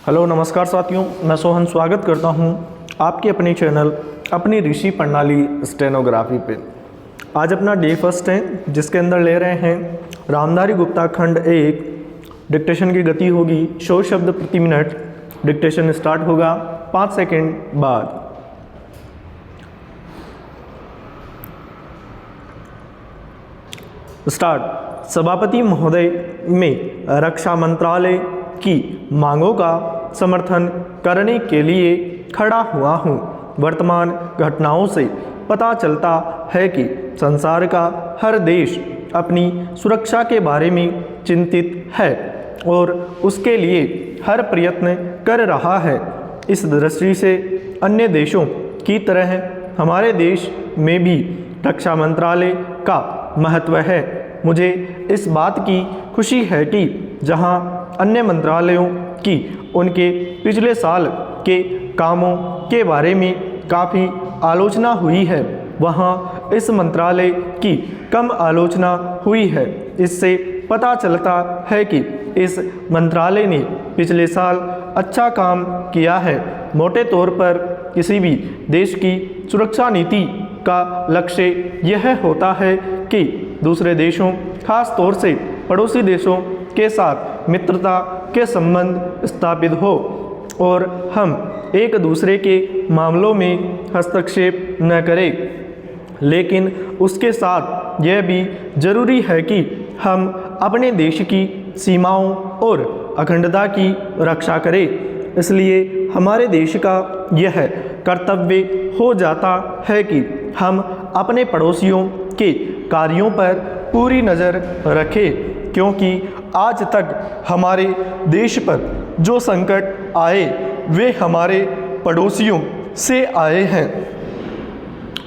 Hello नमस्कार साथियों, मैं सोहन स्वागत करता हूं आपके अपने चैनल अपनी ऋषि प्रणाली स्टेनोग्राफी पे। आज अपना डे फर्स्ट है जिसके अंदर ले रहे हैं रामधारी गुप्ता खंड 1। डिक्टेशन की गति होगी 100 शब्द प्रति मिनट। डिक्टेशन स्टार्ट होगा 5 सेकंड बाद। स्टार्ट। सभापति महोदय, में रक्षा मंत्रालय की मांगों का समर्थन करने के लिए खड़ा हुआ हूँ। वर्तमान घटनाओं से पता चलता है कि संसार का हर देश अपनी सुरक्षा के बारे में चिंतित है और उसके लिए हर प्रयत्न कर रहा है। इस दृष्टि से अन्य देशों की तरह हमारे देश में भी रक्षा मंत्रालय का महत्व है। मुझे इस बात की खुशी है कि जहां अन्य मंत्रालयों की उनके पिछले साल के कामों के बारे में काफ़ी आलोचना हुई है, वहां इस मंत्रालय की कम आलोचना हुई है। इससे पता चलता है कि इस मंत्रालय ने पिछले साल अच्छा काम किया है। मोटे तौर पर किसी भी देश की सुरक्षा नीति का लक्ष्य यह होता है कि दूसरे देशों, खास तौर से पड़ोसी देशों के साथ मित्रता के संबंध स्थापित हो और हम एक दूसरे के मामलों में हस्तक्षेप न करें। लेकिन उसके साथ यह भी जरूरी है कि हम अपने देश की सीमाओं और अखंडता की रक्षा करें। इसलिए हमारे देश का यह कर्तव्य हो जाता है कि हम अपने पड़ोसियों के कार्यों पर पूरी नज़र रखें, क्योंकि आज तक हमारे देश पर जो संकट आए वे हमारे पड़ोसियों से आए हैं।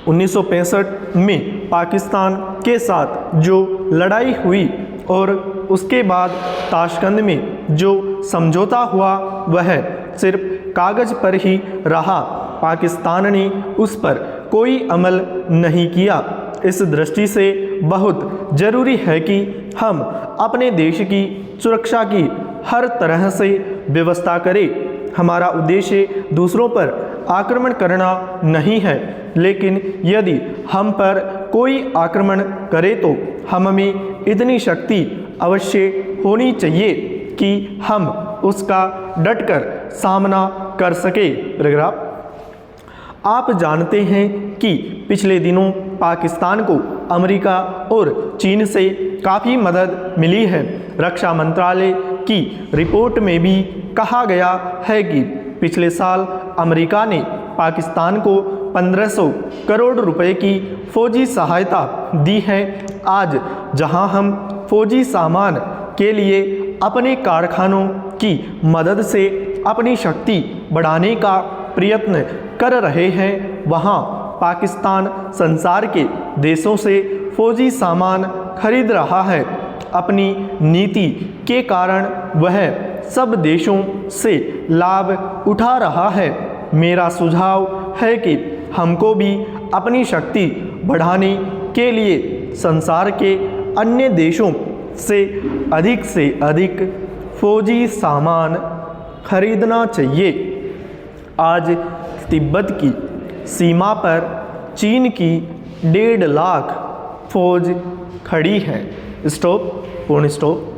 1965 में पाकिस्तान के साथ जो लड़ाई हुई और उसके बाद ताशकंद में जो समझौता हुआ वह सिर्फ कागज़ पर ही रहा। पाकिस्तान ने उस पर कोई अमल नहीं किया। इस दृष्टि से बहुत ज़रूरी है कि हम अपने देश की सुरक्षा की हर तरह से व्यवस्था करें। हमारा उद्देश्य दूसरों पर आक्रमण करना नहीं है, लेकिन यदि हम पर कोई आक्रमण करे तो हम में इतनी शक्ति अवश्य होनी चाहिए कि हम उसका डटकर सामना कर सके। पैराग्राफ। आप जानते हैं कि पिछले दिनों पाकिस्तान को अमेरिका और चीन से काफ़ी मदद मिली है। रक्षा मंत्रालय की रिपोर्ट में भी कहा गया है कि पिछले साल अमेरिका ने पाकिस्तान को 1500 करोड़ रुपए की फौजी सहायता दी है। आज जहां हम फौजी सामान के लिए अपने कारखानों की मदद से अपनी शक्ति बढ़ाने का प्रयत्न कर रहे हैं, वहां पाकिस्तान संसार के देशों से फौजी सामान खरीद रहा है। अपनी नीति के कारण वह सब देशों से लाभ उठा रहा है। मेरा सुझाव है कि हमको भी अपनी शक्ति बढ़ाने के लिए संसार के अन्य देशों से अधिक फौजी सामान खरीदना चाहिए। आज तिब्बत की सीमा पर चीन की 1.5 लाख फौज खड़ी है। स्टॉप। पूर्ण स्टॉप।